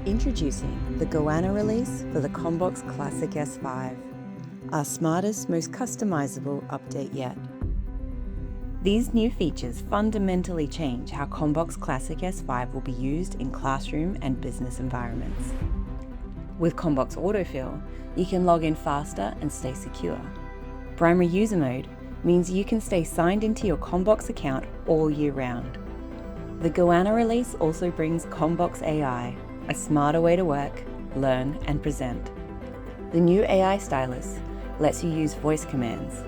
Introducing the Goanna release for the CommBox Classic S5, our smartest, most customizable update yet. These new features fundamentally change how CommBox Classic S5 will be used in classroom and business environments. With CommBox AutoFill, you can log in faster and stay secure. Primary user mode means you can stay signed into your CommBox account all year round. The Goanna release also brings CommBox AI, a smarter way to work, learn, and present. The new AI stylus lets you use voice commands,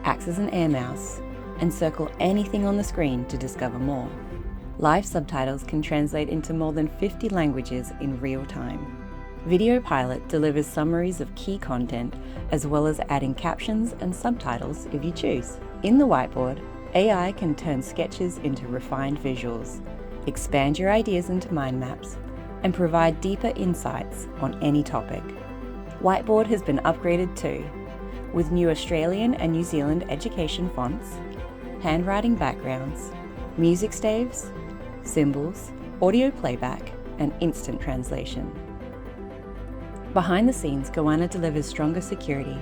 acts as an air mouse, and circle anything on the screen to discover more. Live subtitles can translate into more than 50 languages in real time. Video Pilot delivers summaries of key content, as well as adding captions and subtitles if you choose. In the Whiteboard, AI can turn sketches into refined visuals, expand your ideas into mind maps, and provide deeper insights on any topic. Whiteboard has been upgraded too, with new Australian and New Zealand education fonts, handwriting backgrounds, music staves, symbols, audio playback, and instant translation. Behind the scenes, Goanna delivers stronger security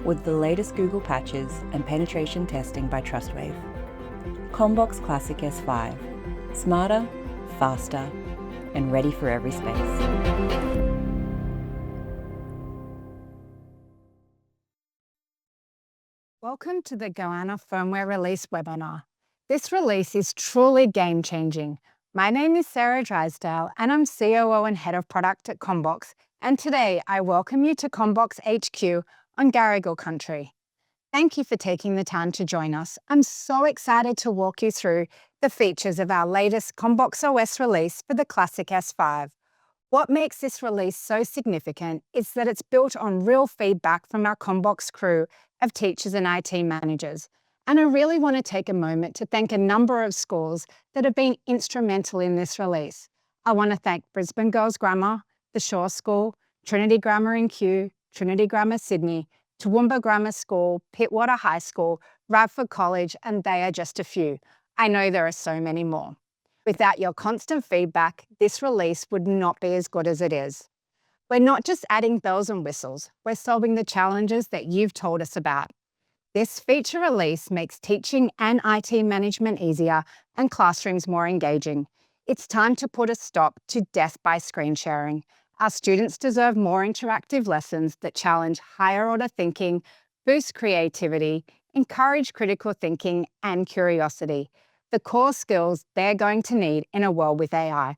with the latest Google patches and penetration testing by Trustwave. CommBox Classic S5, smarter, faster, and ready for every space. Welcome to the Goanna Firmware release webinar. This release is truly game-changing. My name is Sarah Drysdale and I'm COO and Head of Product at CommBox, and today I welcome you to CommBox HQ on Garigal Country. Thank you for taking the time to join us. I'm so excited to walk you through the features of our latest CommBox OS release for the Classic S5. What makes this release so significant is that it's built on real feedback from our CommBox crew of teachers and IT managers. And I really want to take a moment to thank a number of schools that have been instrumental in this release. I want to thank Brisbane Girls Grammar, the Shore School, Trinity Grammar in Kew, Trinity Grammar Sydney, Toowoomba Grammar School, Pittwater High School, Radford College, and they are just a few. I know there are so many more. Without your constant feedback, this release would not be as good as it is. We're not just adding bells and whistles, we're solving the challenges that you've told us about. This feature release makes teaching and IT management easier and classrooms more engaging. It's time to put a stop to death by screen sharing. Our students deserve more interactive lessons that challenge higher order thinking, boost creativity, encourage critical thinking and curiosity, the core skills they're going to need in a world with AI.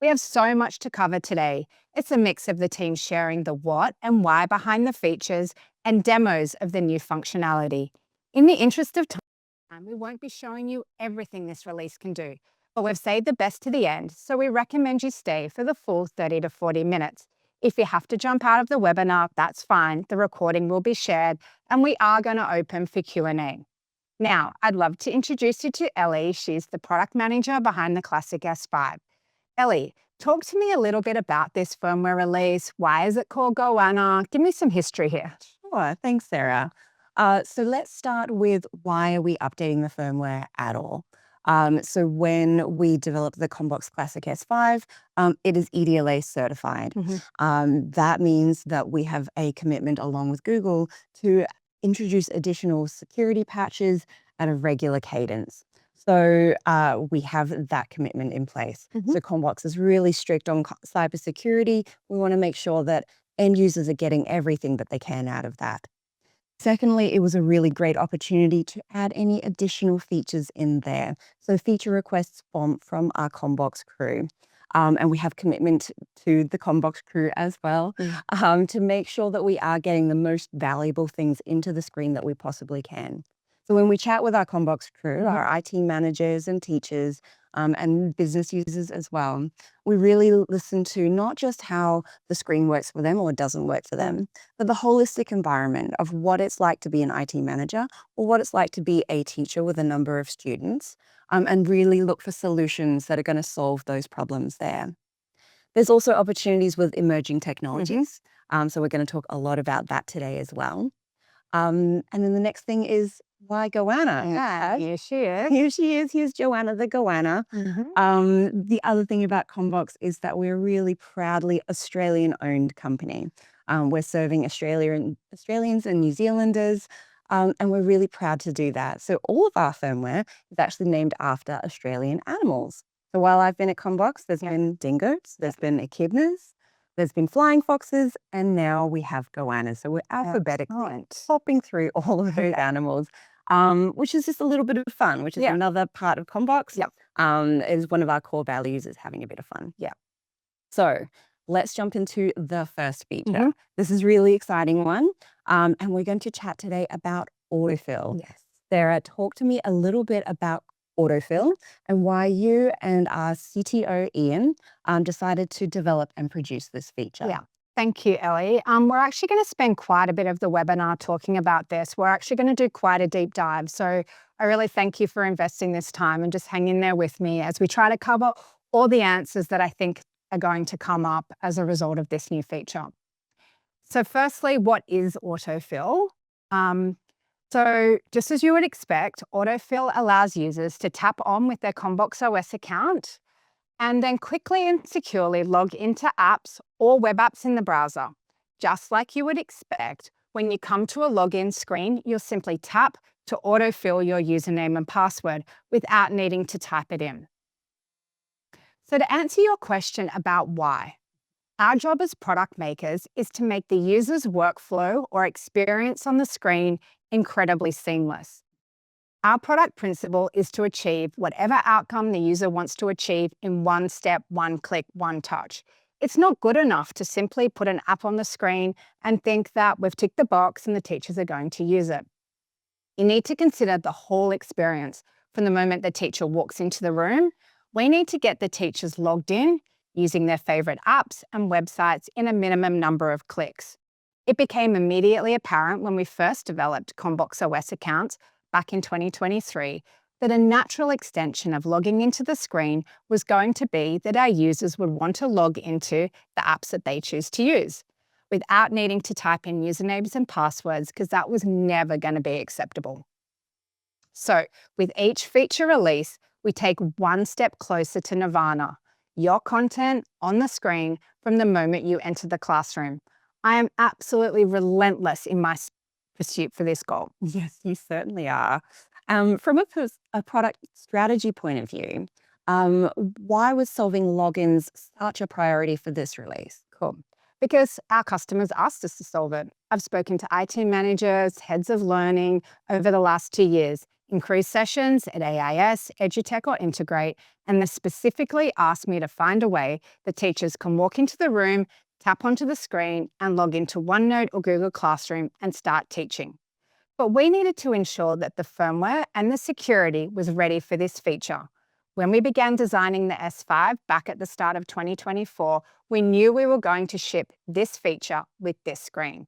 We have so much to cover today. It's a mix of the team sharing the what and why behind the features and demos of the new functionality. In the interest of time, we won't be showing you everything this release can do, but we've saved the best to the end, so we recommend you stay for the full 30 to 40 minutes. If you have to jump out of the webinar, that's fine. The recording will be shared, and we are going to open for Q&A. Now, I'd love to introduce you to Ellie. She's the product manager behind the Classic S5. Ellie, talk to me a little bit about this firmware release. Why is it called Goanna? Give me some history here. Sure, thanks, Sarah. So let's start with why are we updating the firmware at all? So when we developed the CommBox Classic S5, it is EDLA certified. That means that we have a commitment along with Google to introduce additional security patches at a regular cadence. So we have that commitment in place. So CommBox is really strict on cybersecurity. We want to make sure that end users are getting everything that they can out of that. Secondly, it was a really great opportunity to add any additional features in there. So feature requests from our CommBox crew. And we have commitment to the CommBox crew as well to make sure that we are getting the most valuable things into the screen that we possibly can. So when we chat with our CommBox crew, our IT managers and teachers and business users as well, we really listen to not just how the screen works for them or doesn't work for them, but the holistic environment of what it's like to be an IT manager or what it's like to be a teacher with a number of students, and really look for solutions that are going to solve those problems there. There's also opportunities with emerging technologies. So we're going to talk a lot about that today as well. And then the next thing is Why, Goanna? Yeah, here she is. Here she is. Here's Joanna the Goanna. The other thing about CommBox is that we're a really proudly Australian-owned company. We're serving Australians and New Zealanders, and we're really proud to do that. So all of our firmware is actually named after Australian animals. So while I've been at CommBox, there's been dingoes, there's been echidnas, there's been flying foxes, and now we have goannas. So we're alphabetically hopping through all of those animals, which is just a little bit of fun, which is another part of CommBox. Is one of our core values is having a bit of fun. So let's jump into the first feature. This is a really exciting one, and we're going to chat today about AutoFill. Sarah, talk to me a little bit about AutoFill and why you and our CTO Ian decided to develop and produce this feature. Thank you, Ellie. We're actually going to spend quite a bit of the webinar talking about this. We're actually going to do quite a deep dive. So I really thank you for investing this time and just hanging there with me as we try to cover all the answers that I think are going to come up as a result of this new feature. So firstly, what is AutoFill? So just as you would expect, AutoFill allows users to tap on with their CommBox OS account and then quickly and securely log into apps or web apps in the browser. Just like you would expect, when you come to a login screen, you'll simply tap to autofill your username and password without needing to type it in. So to answer your question about why, our job as product makers is to make the user's workflow or experience on the screen incredibly seamless. Our product principle is to achieve whatever outcome the user wants to achieve in one step, one click, one touch. It's not good enough to simply put an app on the screen and think that we've ticked the box and the teachers are going to use it. You need to consider the whole experience from the moment the teacher walks into the room. We need to get the teachers logged in using their favorite apps and websites in a minimum number of clicks. It became immediately apparent when we first developed CommBox OS accounts back in 2023 that a natural extension of logging into the screen was going to be that our users would want to log into the apps that they choose to use without needing to type in usernames and passwords, because that was never going to be acceptable. So with each feature release, we take one step closer to Nirvana, your content on the screen from the moment you enter the classroom. I am absolutely relentless in my pursuit for this goal. Yes, you certainly are. From a product strategy point of view, why was solving logins such a priority for this release? Cool. Because our customers asked us to solve it. I've spoken to IT managers, heads of learning over the last 2 years, in cruise sessions at AIS, EduTech or Integrate, and they specifically asked me to find a way that teachers can walk into the room, tap onto the screen and log into OneNote or Google Classroom and start teaching. But we needed to ensure that the firmware and the security was ready for this feature. When we began designing the S5 back at the start of 2024, we knew we were going to ship this feature with this screen.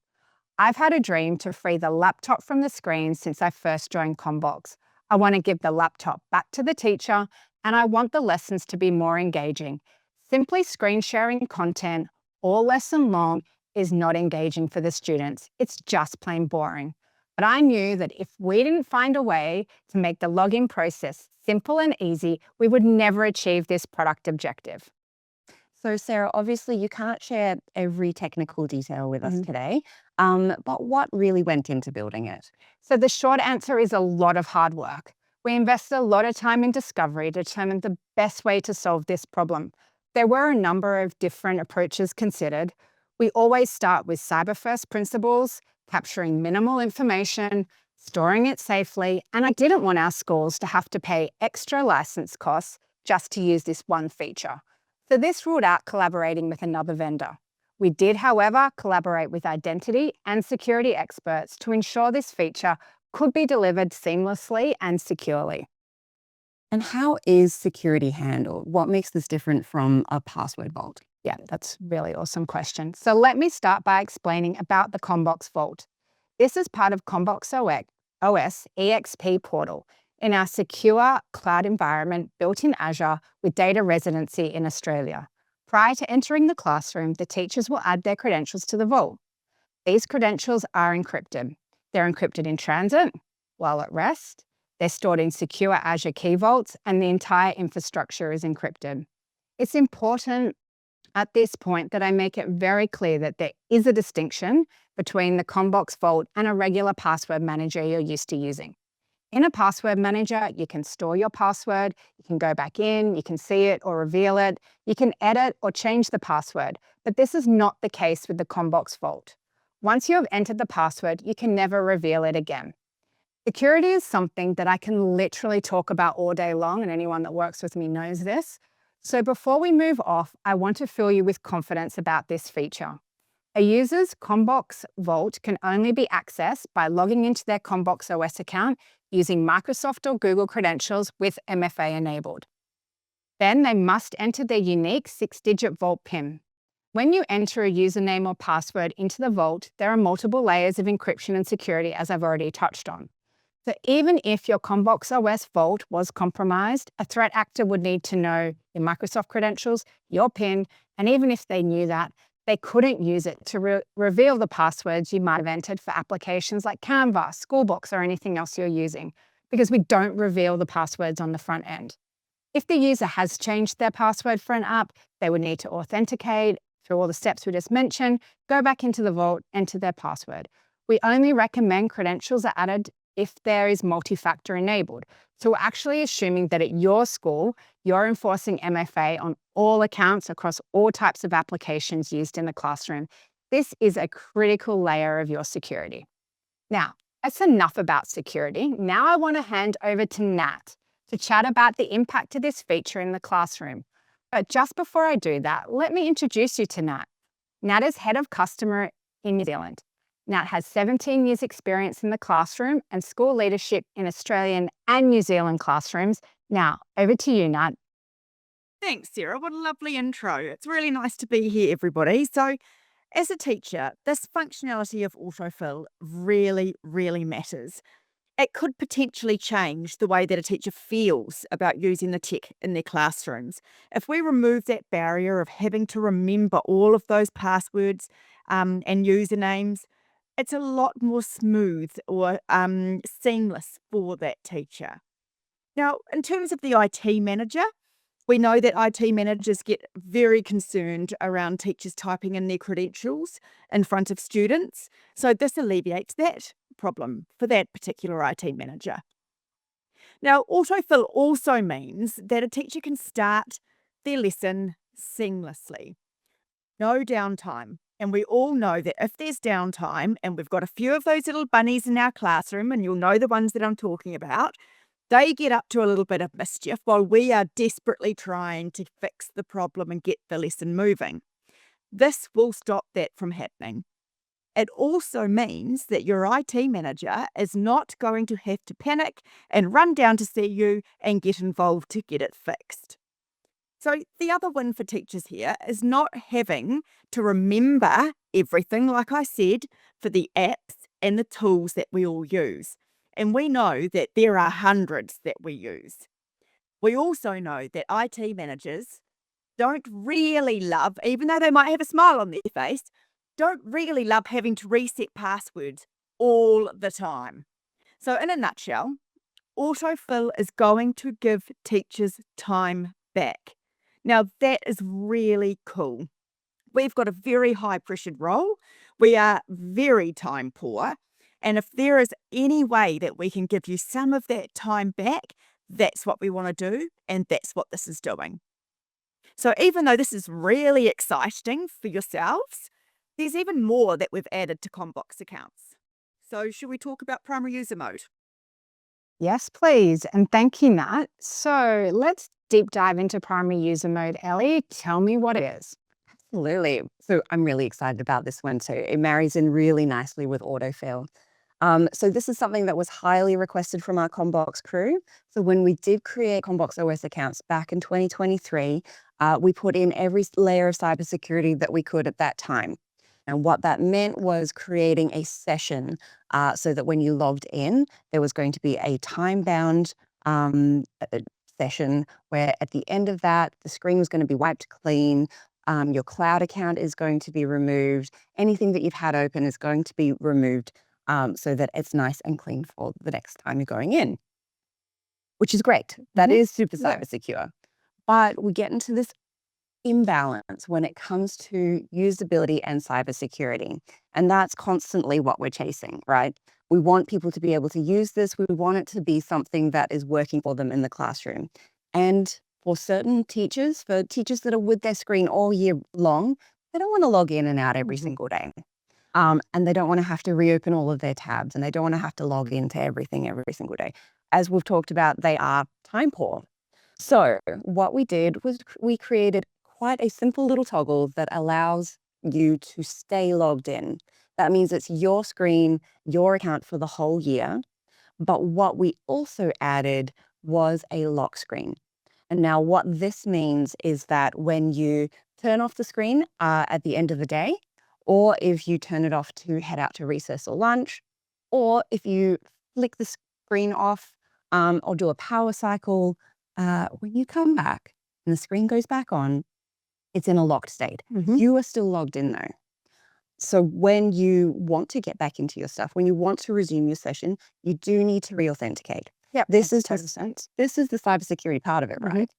I've had a dream to free the laptop from the screen since I first joined CommBox. I want to give the laptop back to the teacher, and I want the lessons to be more engaging. Simply screen sharing content all lesson long is not engaging for the students. It's just plain boring. But I knew that if we didn't find a way to make the login process simple and easy, we would never achieve this product objective. So Sarah, obviously you can't share every technical detail with us today, but what really went into building it? So the short answer is a lot of hard work. We invested a lot of time in discovery to determine the best way to solve this problem. There were a number of different approaches considered. We always start with cyber-first principles, capturing minimal information, storing it safely, and I didn't want our schools to have to pay extra license costs just to use this one feature. So this ruled out collaborating with another vendor. We did, however, collaborate with identity and security experts to ensure this feature could be delivered seamlessly and securely. And how is security handled? What makes this different from a password vault? Yeah, that's a really awesome question. So let me start by explaining about the CommBox Vault. This is part of CommBox OS EXP portal in our secure cloud environment built in Azure with data residency in Australia. Prior to entering the classroom, the teachers will add their credentials to the vault. These credentials are encrypted. They're encrypted in transit, while at rest. They're stored in secure Azure key vaults, and the entire infrastructure is encrypted. It's important at this point that I make it very clear that there is a distinction between the CommBox Vault and a regular password manager you're used to using. In a password manager, you can store your password, you can go back in, you can see it or reveal it, you can edit or change the password, but this is not the case with the CommBox Vault. Once you have entered the password, you can never reveal it again. Security is something that I can literally talk about all day long, and anyone that works with me knows this. So before we move off, I want to fill you with confidence about this feature. A user's CommBox Vault can only be accessed by logging into their CommBox OS account using Microsoft or Google credentials with MFA enabled. Then they must enter their unique 6-digit Vault PIN. When you enter a username or password into the Vault, there are multiple layers of encryption and security, as I've already touched on. So even if your CommBox OS Vault was compromised, a threat actor would need to know your Microsoft credentials, your PIN, and even if they knew that, they couldn't use it to reveal the passwords you might have entered for applications like Canva, Scoreboard, or anything else you're using, because we don't reveal the passwords on the front end. If the user has changed their password for an app, they would need to authenticate through all the steps we just mentioned, go back into the Vault, enter their password. We only recommend credentials are added if there is multi-factor enabled. So we're actually assuming that at your school, you're enforcing MFA on all accounts across all types of applications used in the classroom. This is a critical layer of your security. Now, that's enough about security. Now I want to hand over to Nat to chat about the impact of this feature in the classroom. But just before I do that, let me introduce you to Nat. Nat is Head of Customer in New Zealand. Nat has 17 years experience in the classroom and school leadership in Australian and New Zealand classrooms. Now, over to you, Nat. Thanks, Sarah. What a lovely intro. It's really nice to be here, everybody. So, as a teacher, this functionality of autofill really, really matters. It could potentially change the way that a teacher feels about using the tech in their classrooms. If we remove that barrier of having to remember all of those passwords and usernames, it's a lot more smooth or seamless for that teacher. Now, in terms of the IT manager, we know that IT managers get very concerned around teachers typing in their credentials in front of students. So this alleviates that problem for that particular IT manager. Now, autofill also means that a teacher can start their lesson seamlessly. No downtime. And we all know that if there's downtime, and we've got a few of those little bunnies in our classroom, and you'll know the ones that I'm talking about, they get up to a little bit of mischief while we are desperately trying to fix the problem and get the lesson moving. This will stop that from happening. It also means that your IT manager is not going to have to panic and run down to see you and get involved to get it fixed. So the other win for teachers here is not having to remember everything, like I said, for the apps and the tools that we all use. And we know that there are hundreds that we use. We also know that IT managers don't really love, even though they might have a smile on their face, don't really love having to reset passwords all the time. So in a nutshell, autofill is going to give teachers time back. Now, that is really cool. We've got a very high-pressured role. We are very time poor. And if there is any way that we can give you some of that time back, that's what we want to do, and that's what this is doing. So even though this is really exciting for yourselves, there's even more that we've added to CommBox accounts. So should we talk about primary user mode? Yes, please. And thank you, Nat. So let's deep dive into primary user mode. Ellie, tell me what it is. Absolutely. So I'm really excited about this one too. It marries in really nicely with autofill. So this is something that was highly requested from our CommBox crew. So when we did create CommBox OS accounts back in 2023, we put in every layer of cybersecurity that we could at that time. And what that meant was creating a session so that when you logged in, there was going to be a time-bound session where at the end of that, the screen was going to be wiped clean. Your cloud account is going to be removed. Anything that you've had open is going to be removed so that it's nice and clean for the next time you're going in, which is great. That is super cyber secure. But we get into this imbalance when it comes to usability and cybersecurity. And that's constantly what we're chasing, right? We want people to be able to use this. We want it to be something that is working for them in the classroom. And for certain teachers, for teachers that are with their screen all year long, they don't want to log in and out every single day. And they don't want to have to reopen all of their tabs, and they don't want to have to log into everything every single day. As we've talked about, they are time poor. So what we did was we created quite a simple little toggle that allows you to stay logged in. That means it's your screen, your account for the whole year. But what we also added was a lock screen. And now what this means is that when you turn off the screen at the end of the day, or if you turn it off to head out to recess or lunch, or if you flick the screen off or do a power cycle, when you come back and the screen goes back on, it's in a locked state. You are still logged in though. So when you want to get back into your stuff, when you want to resume your session, you do need to re-authenticate. This is the cybersecurity part of it, right?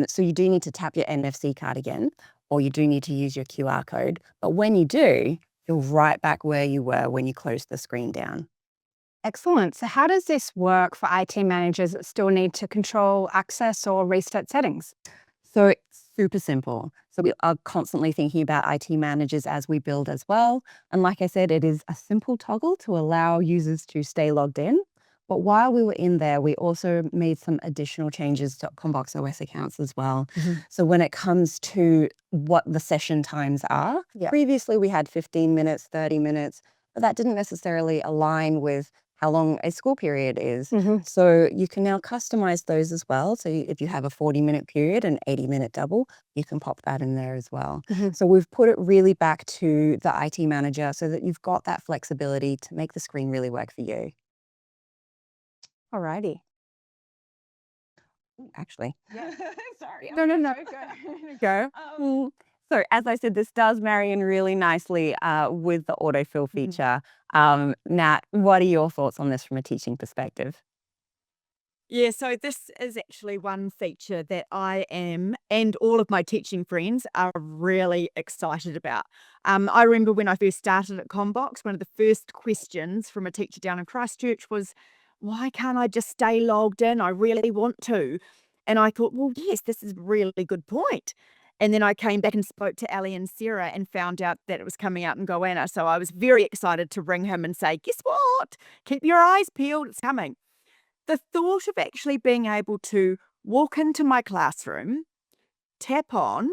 So you do need to tap your NFC card again, or you do need to use your QR code. But when you do, you're right back where you were when you closed the screen down. Excellent. So how does this work for IT managers that still need to control access or reset settings? So it's super simple. So we are constantly thinking about IT managers as we build as well. And like I said, it is a simple toggle to allow users to stay logged in. But while we were in there, we also made some additional changes to CommBox OS accounts as well. So when it comes to what the session times are, previously we had 15 minutes, 30 minutes, but that didn't necessarily align with how long a school period is. So you can now customize those as well. So if you have a 40-minute period and 80-minute double, you can pop that in there as well. So we've put it really back to the IT manager so that you've got that flexibility to make the screen really work for you. Alrighty. Actually, sorry. No, go. So as I said, this does marry in really nicely with the autofill feature. Nat, what are your thoughts on this from a teaching perspective? Yeah, so this is actually one feature that I am and all of my teaching friends are really excited about. I remember when I first started at CommBox, one of the first questions from a teacher down in Christchurch was, why can't I just stay logged in? I really want to. And I thought, well, yes, this is a really good point. And then I came back and spoke to Ali and Sarah and found out that it was coming out in Goanna. So I was very excited to ring him and say, guess what? Keep your eyes peeled, it's coming. The thought of actually being able to walk into my classroom, tap on,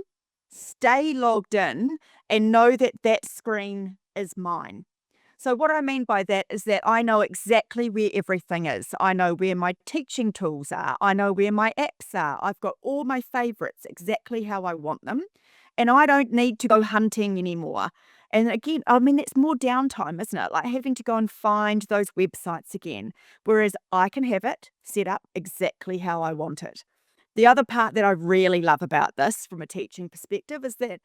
stay logged in, and know that that screen is mine. So what I mean by that is that I know exactly where everything is. I know where my teaching tools are. I know where my apps are. I've got all my favorites exactly how I want them. And I don't need to go hunting anymore. And again, I mean, it's more downtime, isn't it? Like having to go and find those websites again. Whereas I can have it set up exactly how I want it. The other part that I really love about this from a teaching perspective is that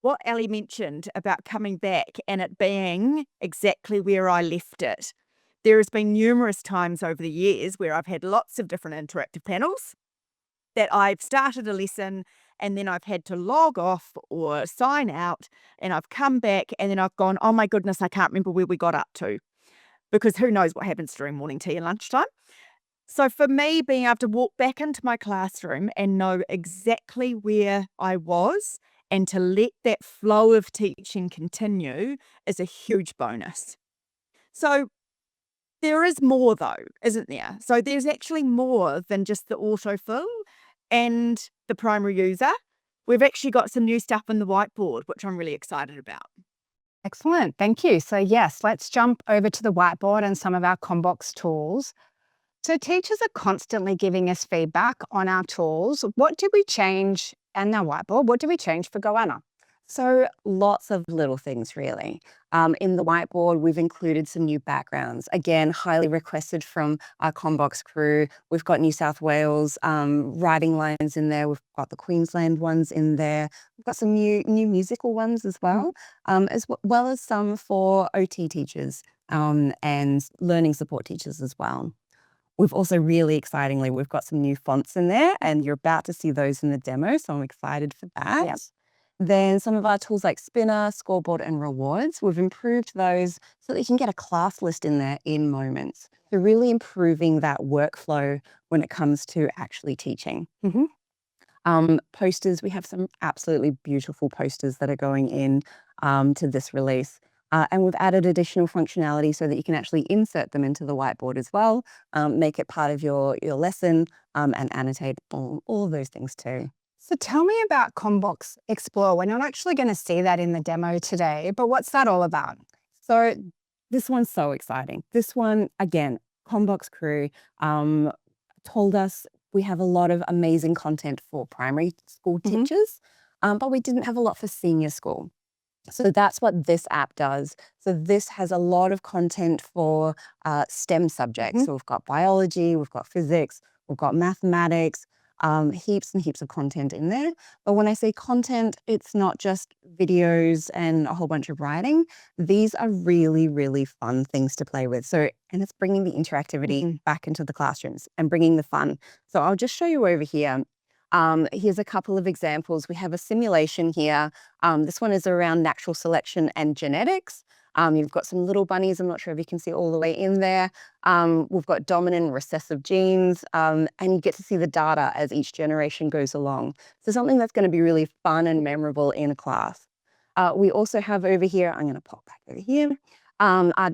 what Ali mentioned about coming back and it being exactly where I left it. There has been numerous times over the years where I've had lots of different interactive panels that I've started a lesson and then I've had to log off or sign out and I've come back and then I've gone, oh my goodness, I can't remember where we got up to, because who knows what happens during morning tea and lunchtime. So for me, being able to walk back into my classroom and know exactly where I was and to let that flow of teaching continue is a huge bonus. So there is more though, isn't there? So there's actually more than just the autofill and the primary user. We've actually got some new stuff in the whiteboard, which I'm really excited about. Excellent. Thank you. So yes, let's jump over to the whiteboard and some of our CommBox tools. So teachers are constantly giving us feedback on our tools. What did we change and our whiteboard? What did we change for Goanna? So lots of little things, really. In the whiteboard, we've included some new backgrounds. Again, highly requested from our CommBox crew. We've got New South Wales writing lines in there. We've got the Queensland ones in there. We've got some new musical ones as well, as well as some for OT teachers and learning support teachers as well. We've also really excitingly, we've got some new fonts in there, and you're about to see those in the demo, so I'm excited for that. Yep. Then some of our tools like Spinner, Scoreboard, and Rewards, we've improved those so that you can get a class list in there in moments. So really improving that workflow when it comes to actually teaching. Posters, we have some absolutely beautiful posters that are going in to this release. And we've added additional functionality so that you can actually insert them into the whiteboard as well, make it part of your lesson, and annotate all of those things too. So tell me about CommBox Explore. We're not actually going to see that in the demo today, but what's that all about? So this one's so exciting. This one, again, CommBox crew told us we have a lot of amazing content for primary school teachers, but we didn't have a lot for senior school. So that's what this app does. So this has a lot of content for STEM subjects. So we've got biology, we've got physics, we've got mathematics, heaps and heaps of content in there. But when I say content, it's not just videos and a whole bunch of writing. These are really, really fun things to play with. So, and it's bringing the interactivity back into the classrooms and bringing the fun. So I'll just show you over here. Here's a couple of examples. We have a simulation here. This one is around natural selection and genetics. You've got some little bunnies. I'm not sure if you can see all the way in there. We've got dominant and recessive genes, and you get to see the data as each generation goes along. So something that's going to be really fun and memorable in a class. We also have over here, I'm going to pop back over here, a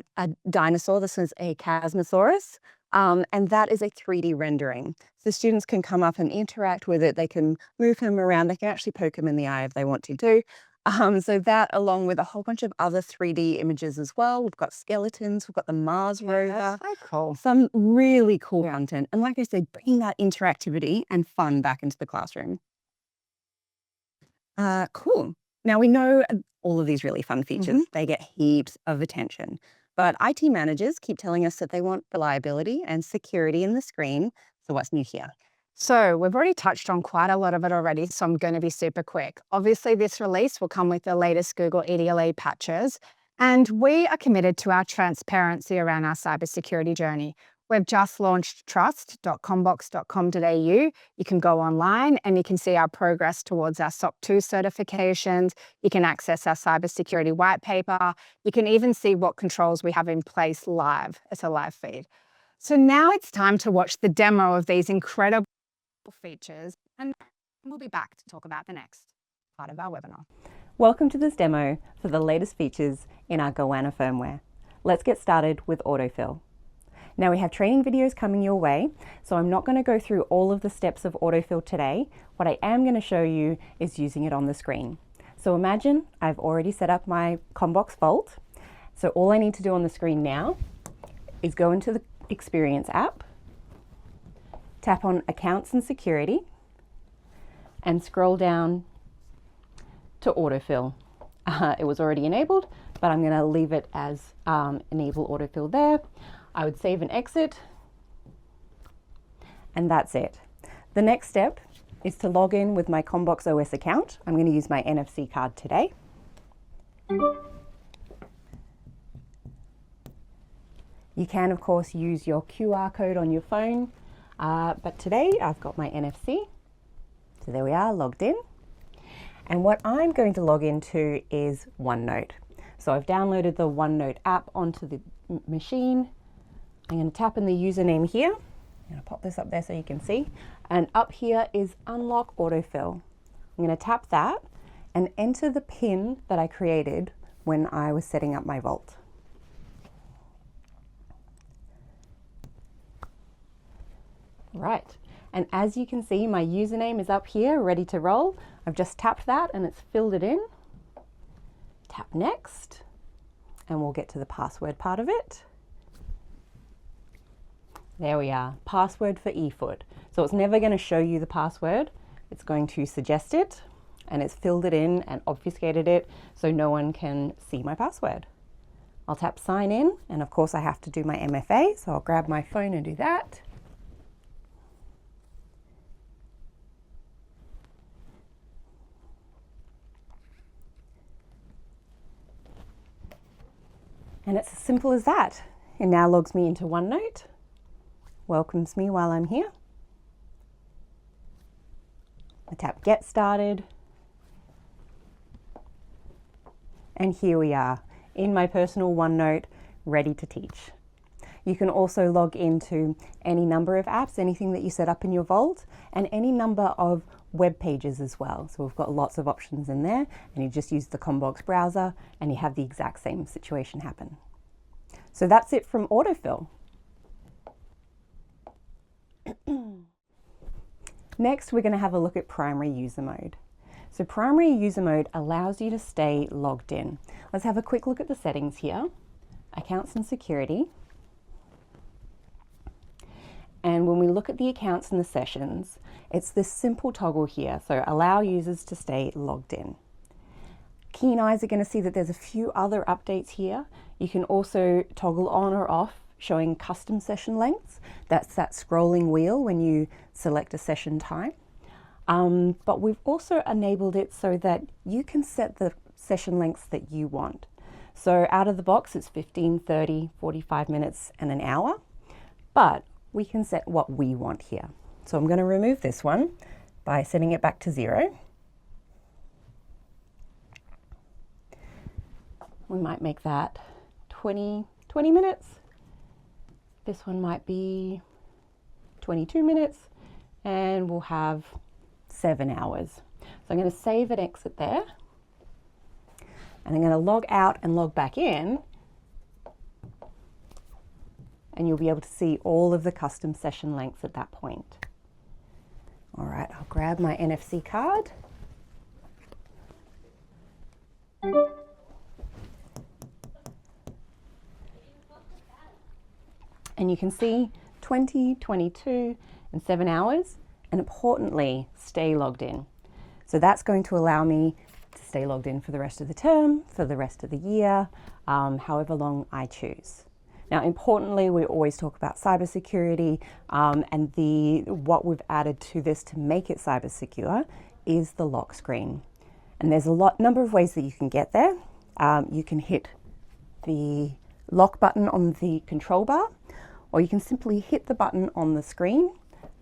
dinosaur. This is a Chasmosaurus. And that is a 3D rendering. So students can come up and interact with it. They can move him around. They can actually poke him in the eye if they want to too. So that, along with a whole bunch of other 3D images as well. We've got skeletons. We've got the Mars rover. That's so cool. Some really cool content. And like I said, bringing that interactivity and fun back into the classroom. Cool. Now we know all of these really fun features. They get heaps of attention. But IT managers keep telling us that they want reliability and security in the screen. So what's new here? So we've already touched on quite a lot of it already, so I'm going to be super quick. Obviously, this release will come with the latest Google EDLE patches, and we are committed to our transparency around our cybersecurity journey. We've just launched trust.commbox.com.au. You can go online and you can see our progress towards our SOC 2 certifications. You can access our cybersecurity white paper. You can even see what controls we have in place live. It's a live feed. So now it's time to watch the demo of these incredible features, and we'll be back to talk about the next part of our webinar. Welcome to this demo for the latest features in our Goanna firmware. Let's get started with AutoFill. Now we have training videos coming your way, so I'm not going to go through all of the steps of AutoFill today. What I am going to show you is using it on the screen. So imagine I've already set up my CommBox Vault. So all I need to do on the screen now is go into the Experience app, tap on Accounts and Security, and scroll down to AutoFill. It was already enabled, but I'm going to leave it as Enable AutoFill there. I would save and exit, and that's it. The next step is to log in with my CommBox OS account. I'm going to use my NFC card today. You can, of course, use your QR code on your phone, but today I've got my NFC. So there we are, logged in. And what I'm going to log into is OneNote. So I've downloaded the OneNote app onto the machine. I'm going to tap in the username here. I'm going to pop this up there so you can see. And up here is Unlock AutoFill. I'm going to tap that and enter the PIN that I created when I was setting up my vault. Right, and as you can see, my username is up here, ready to roll. I've just tapped that and it's filled it in. Tap next, and we'll get to the password part of it. There we are, password for eFoot. So it's never going to show you the password. It's going to suggest it. and it's filled it in and obfuscated it so no one can see my password. I'll tap sign in, and of course I have to do my MFA, so I'll grab my phone and do that. And it's as simple as that. It now logs me into OneNote, welcomes me while I'm here. I tap Get Started. And here we are in my personal OneNote, ready to teach. You can also log into any number of apps, anything that you set up in your Vault, and any number of web pages as well. So we've got lots of options in there, and you just use the CommBox browser and you have the exact same situation happen. So that's it from AutoFill. Next, we're going to have a look at primary user mode. So primary user mode allows you to stay logged in. Let's have a quick look at the settings here. Accounts and security. And when we look at the accounts and the sessions, it's this simple toggle here. So allow users to stay logged in. Keen eyes are going to see that there's a few other updates here. You can also toggle on or off showing custom session lengths. That's that scrolling wheel when you select a session time. But we've also enabled it so that you can set the session lengths that you want. So out of the box, it's 15, 30, 45 minutes and an hour, but we can set what we want here. So I'm going to remove this one by setting it back to 0. We might make that 20 minutes. This one might be 22 minutes, and we'll have 7 hours. So I'm going to save and exit there, and I'm going to log out and log back in, and you'll be able to see all of the custom session lengths at that point. All right, I'll grab my NFC card. And you can see 20, 22, and 7 hours, and importantly, stay logged in. So that's going to allow me to stay logged in for the rest of the term, for the rest of the year, however long I choose. Now, importantly, we always talk about cybersecurity, and what we've added to this to make it cyber secure is the lock screen. And there's a number of ways that you can get there. You can hit the lock button on the control bar, or you can simply hit the button on the screen,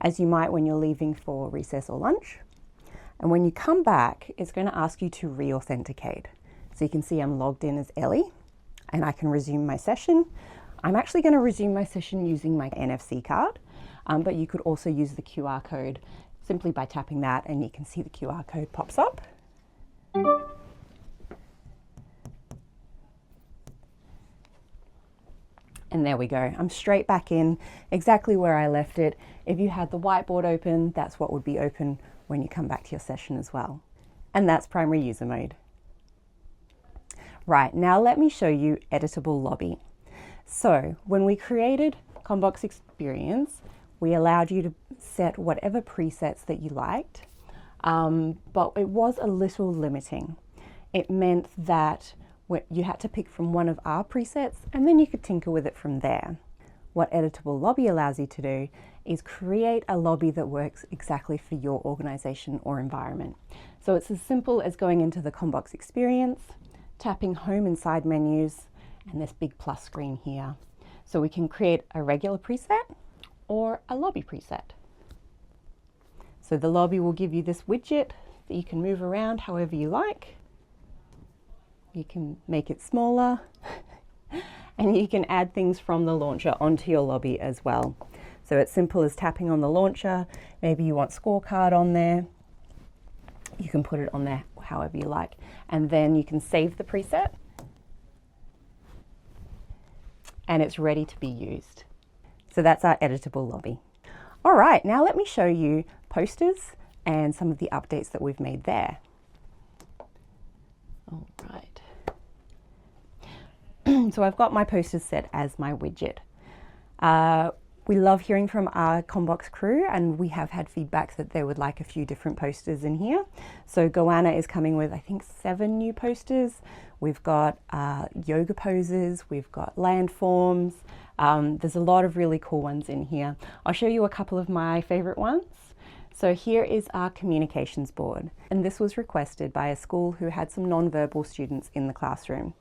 as you might when you're leaving for recess or lunch. And when you come back, it's going to ask you to re-authenticate. So you can see I'm logged in as Ellie, and I can resume my session. I'm actually going to resume my session using my NFC card, but you could also use the QR code simply by tapping that, and you can see the QR code pops up. And there we go. I'm straight back in exactly where I left it. If you had the whiteboard open, that's what would be open when you come back to your session as well. And that's primary user mode. Right, now let me show you editable lobby. So when we created CommBox Experience, we allowed you to set whatever presets that you liked, but it was a little limiting. It meant that you had to pick from one of our presets, and then you could tinker with it from there. What Editable Lobby allows you to do is create a lobby that works exactly for your organization or environment. So it's as simple as going into the CommBox Experience, tapping Home and Side menus, and this big plus screen here. So we can create a regular preset or a lobby preset. So the lobby will give you this widget that you can move around however you like. You can make it smaller and you can add things from the launcher onto your lobby as well. So it's simple as tapping on the launcher. Maybe you want Scorecard on there. You can put it on there however you like. And then you can save the preset and it's ready to be used. So that's our editable lobby. All right, now let me show you posters and some of the updates that we've made there. All right. So I've got my posters set as my widget. We love hearing from our CommBox crew, and we have had feedback that they would like a few different posters in here. So Goanna is coming with, I think, 7 new posters. We've got yoga poses, we've got landforms. There's a lot of really cool ones in here. I'll show you a couple of my favorite ones. So here is our communications board, and this was requested by a school who had some non-verbal students in the classroom.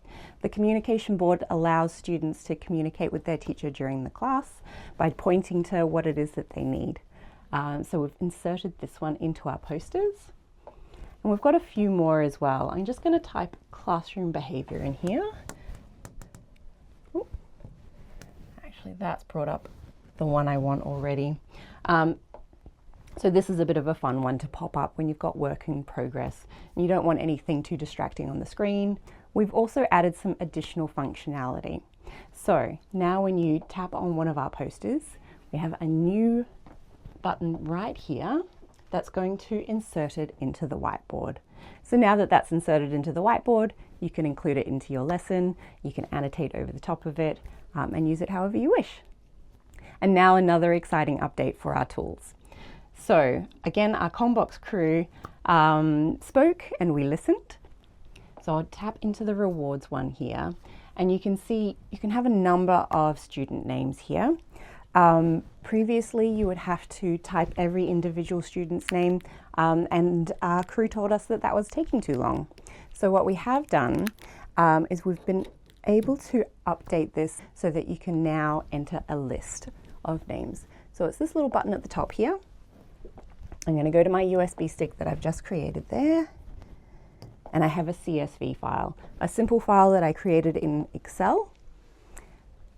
The communication board allows students to communicate with their teacher during the class by pointing to what it is that they need. So we've inserted this one into our posters, and we've got a few more as well. I'm just going to type classroom behavior in here. Ooh. Actually, that's brought up the one I want already. So this is a bit of a fun one to pop up when you've got work in progress and you don't want anything too distracting on the screen. We've also added some additional functionality. So now when you tap on one of our posters, we have a new button right here that's going to insert it into the whiteboard. So now that that's inserted into the whiteboard, you can include it into your lesson, you can annotate over the top of it, and use it however you wish. And now another exciting update for our tools. So again, our CommBox crew spoke and we listened. So I'll tap into the rewards one here, and you can see you can have a number of student names here. Previously, you would have to type every individual student's name, and our crew told us that that was taking too long. So what we have done is we've been able to update this so that you can now enter a list of names. So it's this little button at the top here. I'm going to go to my USB stick that I've just created there, and I have a CSV file, a simple file that I created in Excel,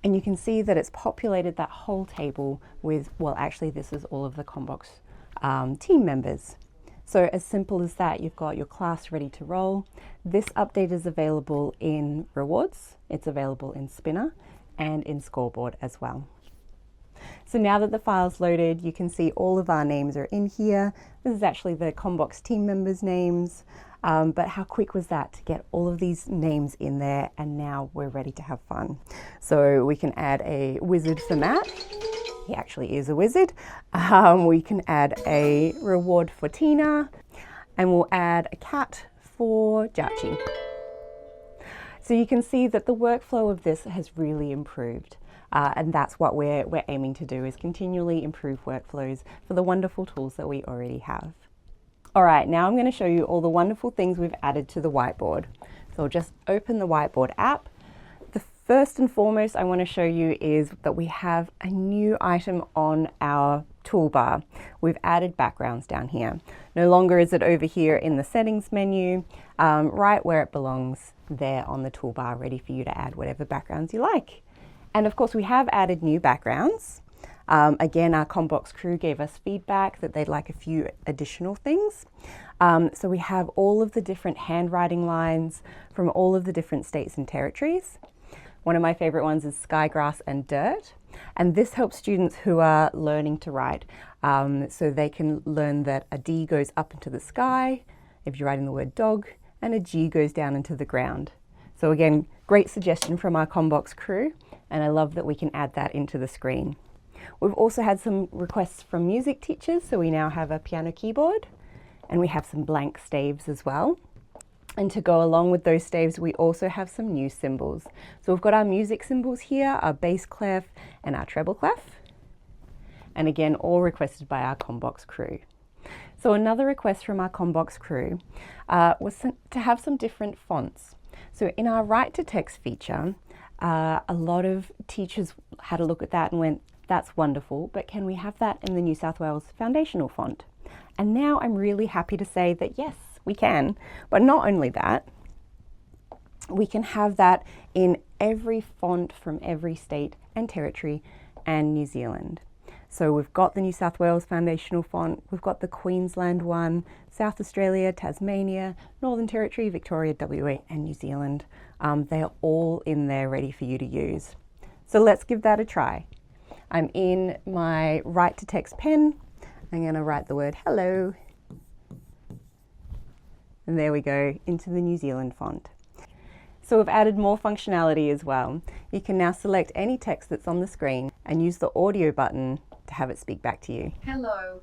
and you can see that it's populated that whole table with, well, actually this is all of the CommBox team members. So as simple as that, you've got your class ready to roll. This update is available in Rewards, it's available in Spinner, and in Scoreboard as well. So now that the file's loaded, you can see all of our names are in here. This is actually the CommBox team members' names, but how quick was that to get all of these names in there, and now we're ready to have fun. So we can add a wizard for Matt. He actually is a wizard. We can add a reward for Tina, and we'll add a cat for Jachi. So you can see that the workflow of this has really improved. And that's what we're aiming to do, is continually improve workflows for the wonderful tools that we already have. All right, now I'm going to show you all the wonderful things we've added to the whiteboard. So I'll just open the Whiteboard app. The first and foremost I want to show you is that we have a new item on our toolbar. We've added backgrounds down here. No longer is it over here in the settings menu, right where it belongs there on the toolbar, ready for you to add whatever backgrounds you like. And of course, we have added new backgrounds. Again, our CommBox crew gave us feedback that they'd like a few additional things. So we have all of the different handwriting lines from all of the different states and territories. One of my favorite ones is sky, grass, and dirt. And this helps students who are learning to write. So they can learn that a D goes up into the sky if you're writing the word dog, and a G goes down into the ground. So again, great suggestion from our CommBox crew. And I love that we can add that into the screen. We've also had some requests from music teachers, so we now have a piano keyboard, and we have some blank staves as well. And to go along with those staves, we also have some new symbols. So we've got our music symbols here, our bass clef and our treble clef. And again, all requested by our CommBox crew. So another request from our CommBox crew was to have some different fonts. So in our write to text feature, a lot of teachers had a look at that and went, that's wonderful, but can we have that in the New South Wales foundational font? And now I'm really happy to say that yes, we can. But not only that, we can have that in every font from every state and territory and New Zealand. So we've got the New South Wales foundational font, we've got the Queensland one, South Australia, Tasmania, Northern Territory, Victoria, WA and New Zealand. They are all in there ready for you to use. So let's give that a try. I'm in my write to text pen. I'm going to write the word hello. And there we go, into the New Zealand font. So we've added more functionality as well. You can now select any text that's on the screen and use the audio button to have it speak back to you. Hello.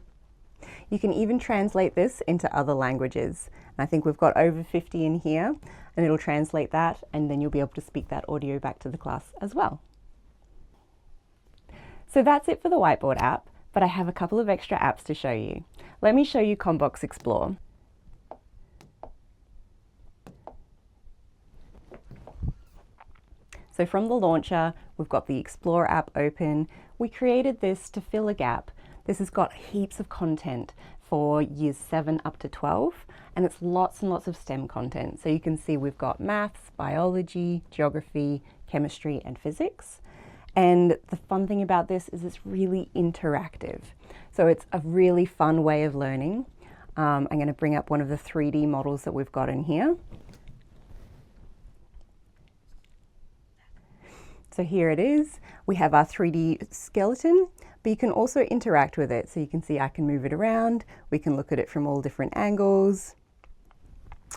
You can even translate this into other languages. And I think we've got over 50 in here, and it'll translate that, and then you'll be able to speak that audio back to the class as well. So that's it for the Whiteboard app, but I have a couple of extra apps to show you. Let me show you CommBox Explore. So from the launcher, we've got the Explore app open. We created this to fill a gap. This has got heaps of content for years 7 up to 12, and it's lots and lots of STEM content. So you can see we've got maths, biology, geography, chemistry, and physics. And the fun thing about this is it's really interactive. So it's a really fun way of learning. I'm going to bring up one of the 3D models that we've got in here. So here it is. We have our 3D skeleton, but you can also interact with it. So you can see I can move it around. We can look at it from all different angles,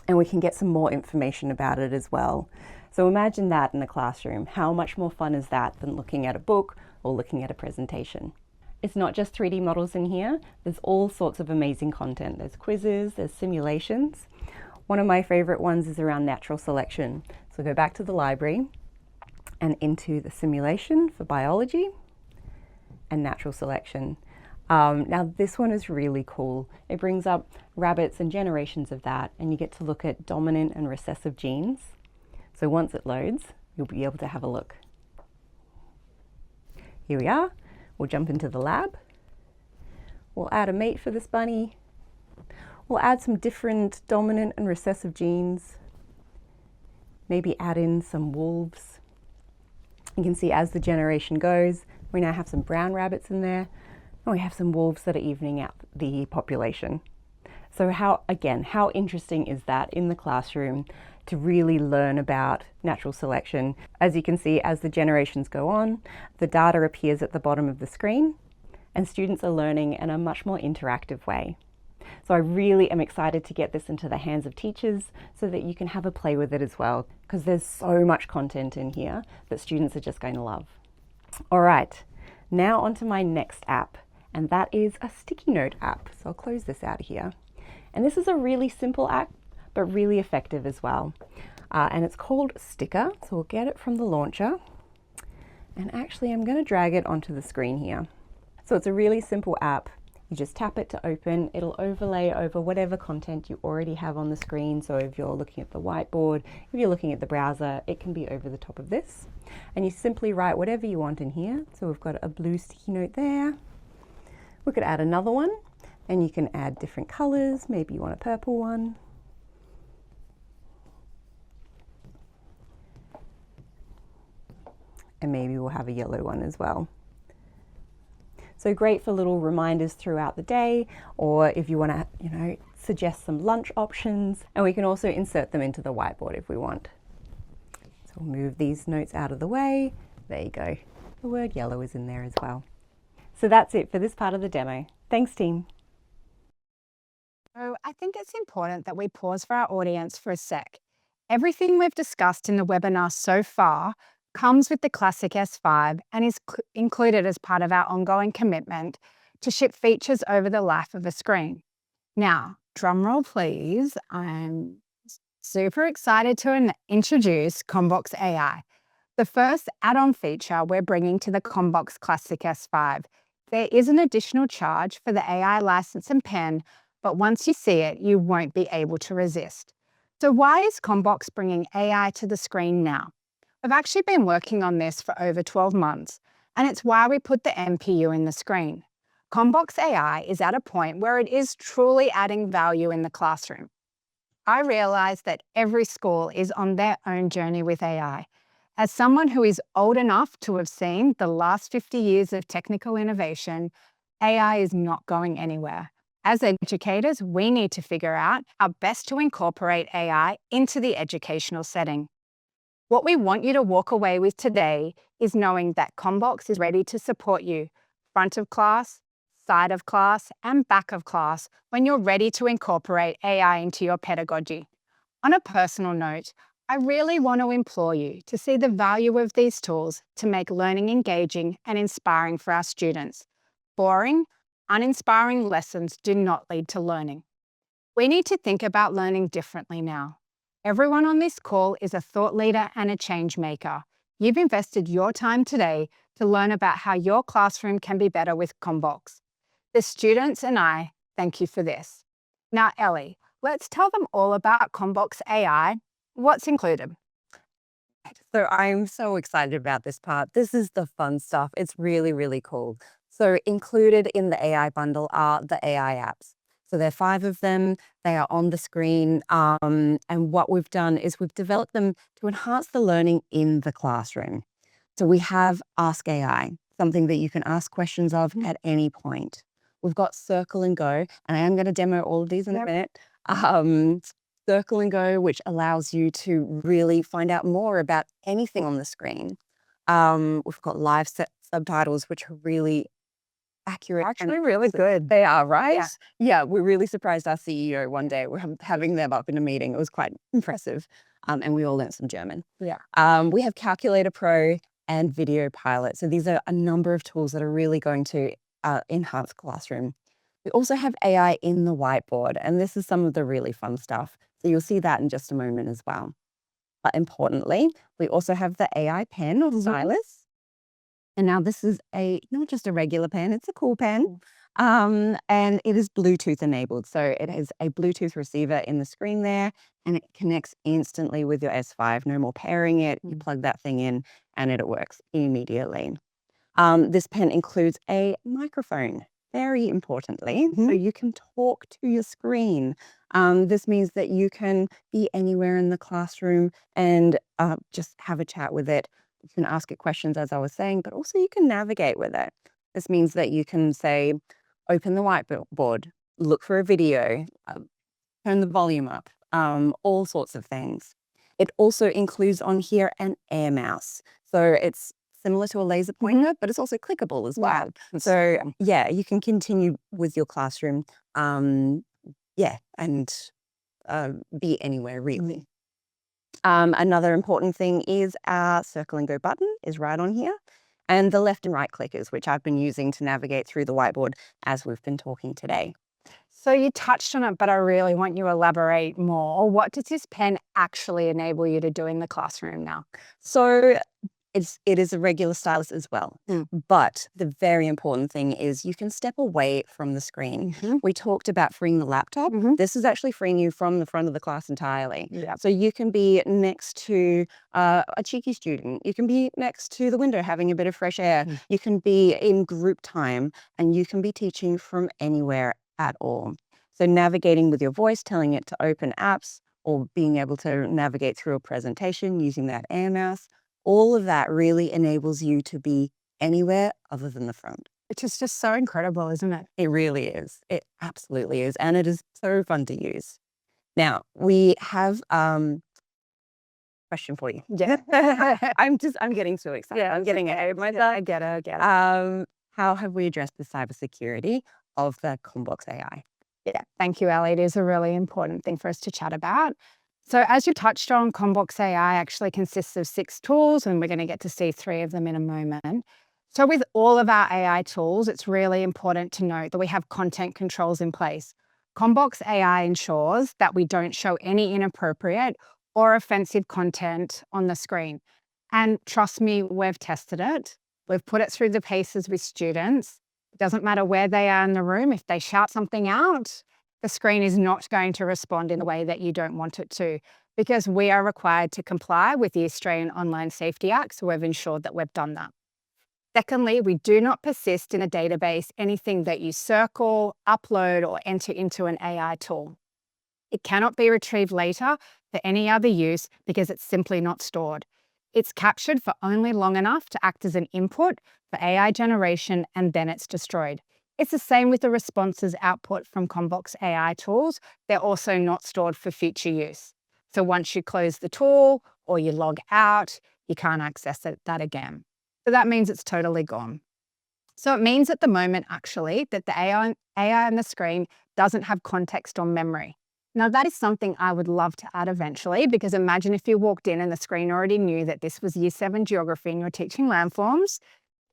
and we can get some more information about it as well. So imagine that in the classroom. How much more fun is that than looking at a book or looking at a presentation? It's not just 3D models in here. There's all sorts of amazing content. There's quizzes, there's simulations. One of my favorite ones is around natural selection. So go back to the library and into the simulation for biology and natural selection. Now this one is really cool. It brings up rabbits and generations of that, and you get to look at dominant and recessive genes. So once it loads, you'll be able to have a look. Here we are. We'll jump into the lab. We'll add a mate for this bunny. We'll add some different dominant and recessive genes. Maybe add in some wolves. You can see as the generation goes, we now have some brown rabbits in there, and we have some wolves that are evening out the population. So how interesting is that in the classroom to really learn about natural selection? As you can see, as the generations go on, the data appears at the bottom of the screen, and students are learning in a much more interactive way. So I really am excited to get this into the hands of teachers so that you can have a play with it as well, because there's so much content in here that students are just going to love. All right, now onto my next app, and that is a sticky note app. So I'll close this out here. And this is a really simple app, but really effective as well. And it's called Sticker. So we'll get it from the launcher. And actually, I'm going to drag it onto the screen here. So it's a really simple app. You just tap it to open. It'll overlay over whatever content you already have on the screen. So if you're looking at the whiteboard, if you're looking at the browser, it can be over the top of this. And you simply write whatever you want in here. So we've got a blue sticky note there. We could add another one, and you can add different colors. Maybe you want a purple one. And maybe we'll have a yellow one as well. So great for little reminders throughout the day, or if you want to, suggest some lunch options, and we can also insert them into the whiteboard if we want. So we'll move these notes out of the way. There you go. The word yellow is in there as well. So that's it for this part of the demo. Thanks, team. So I think it's important that we pause for our audience for a sec. Everything we've discussed in the webinar so far comes with the Classic S5 and is included as part of our ongoing commitment to ship features over the life of a screen. Now, drum roll please, I'm super excited to introduce CommBox AI, the first add-on feature we're bringing to the CommBox Classic S5. There is an additional charge for the AI license and pen, but once you see it, you won't be able to resist. So why is CommBox bringing AI to the screen now? I've actually been working on this for over 12 months, and it's why we put the MPU in the screen. CommBox AI is at a point where it is truly adding value in the classroom. I realize that every school is on their own journey with AI. As someone who is old enough to have seen the last 50 years of technical innovation, AI is not going anywhere. As educators, we need to figure out how best to incorporate AI into the educational setting. What we want you to walk away with today is knowing that CommBox is ready to support you, front of class, side of class, and back of class, when you're ready to incorporate AI into your pedagogy. On a personal note, I really want to implore you to see the value of these tools to make learning engaging and inspiring for our students. Boring, uninspiring lessons do not lead to learning. We need to think about learning differently now. Everyone on this call is a thought leader and a change maker. You've invested your time today to learn about how your classroom can be better with CommBox. The students and I thank you for this. Now, Ellie, let's tell them all about CommBox AI. What's included? So I'm so excited about this part. This is the fun stuff. It's really, really cool. So included in the AI bundle are the AI apps. So there are 5 of them. They are on the screen. And what we've done is we've developed them to enhance the learning in the classroom. So we have Ask AI, something that you can ask questions of at any point. We've got Circle and Go, and I am going to demo all of these in a minute. Circle and Go, which allows you to really find out more about anything on the screen. We've got live subtitles, which are really accurate. Actually, really good. They are, right? Yeah. Yeah, we really surprised our CEO one day. We're having them up in a meeting. It was quite impressive. And we all learned some German. Yeah. We have Calculator Pro and Video Pilot. So these are a number of tools that are really going to enhance classroom. We also have AI in the whiteboard, and this is some of the really fun stuff. So you'll see that in just a moment as well. But importantly, we also have the AI pen or stylus. And now this is not just a regular pen, it's a cool pen. And it is Bluetooth enabled. So it has a Bluetooth receiver in the screen there, and it connects instantly with your S5. No more pairing it. You plug that thing in and it works immediately. This pen includes a microphone, very importantly, so you can talk to your screen. This means that you can be anywhere in the classroom and just have a chat with it. You can ask it questions, as I was saying, but also you can navigate with it. This means that you can say, open the whiteboard, look for a video, turn the volume up, all sorts of things. It also includes on here an air mouse. So it's similar to a laser pointer, but it's also clickable as well. So yeah, you can continue with your classroom, and be anywhere really. Another important thing is our Circle and Go button is right on here, and the left and right clickers, which I've been using to navigate through the whiteboard as we've been talking today. So you touched on it, but I really want you to elaborate more. What does this pen actually enable you to do in the classroom now? So it is a regular stylus as well. But the very important thing is you can step away from the screen. We talked about freeing the laptop. This is actually freeing you from the front of the class entirely. So you can be next to a cheeky student. You can be next to the window having a bit of fresh air. You can be in group time, and you can be teaching from anywhere at all. So navigating with your voice, telling it to open apps, or being able to navigate through a presentation using that air mouse, all of that really enables you to be anywhere other than the front. Which is just so incredible, isn't it? It really is. It absolutely is. And it is so fun to use. Now, we have a question for you. Yeah. I'm getting so excited. Yeah, I'm getting ahead of myself. I get it. How have we addressed the cybersecurity of the CommBox AI? Yeah, thank you, Ellie. It is a really important thing for us to chat about. So as you touched on, CommBox AI actually consists of 6 tools, and we're going to get to see 3 of them in a moment. So with all of our AI tools, it's really important to note that we have content controls in place. CommBox AI ensures that we don't show any inappropriate or offensive content on the screen. And trust me, we've tested it. We've put it through the paces with students. It doesn't matter where they are in the room. If they shout something out, the screen is not going to respond in the way that you don't want it to, because we are required to comply with the Australian Online Safety Act, so we've ensured that we've done that. Secondly, we do not persist in a database anything that you circle, upload, or enter into an AI tool. It cannot be retrieved later for any other use because it's simply not stored. It's captured for only long enough to act as an input for AI generation, and then it's destroyed. It's the same with the responses output from CommBox AI tools. They're also not stored for future use. So once you close the tool or you log out, you can't access that again. So that means it's totally gone. So it means at the moment, actually, that the AI on the screen doesn't have context or memory. Now, that is something I would love to add eventually, because imagine if you walked in and the screen already knew that this was Year 7 geography and you're teaching landforms.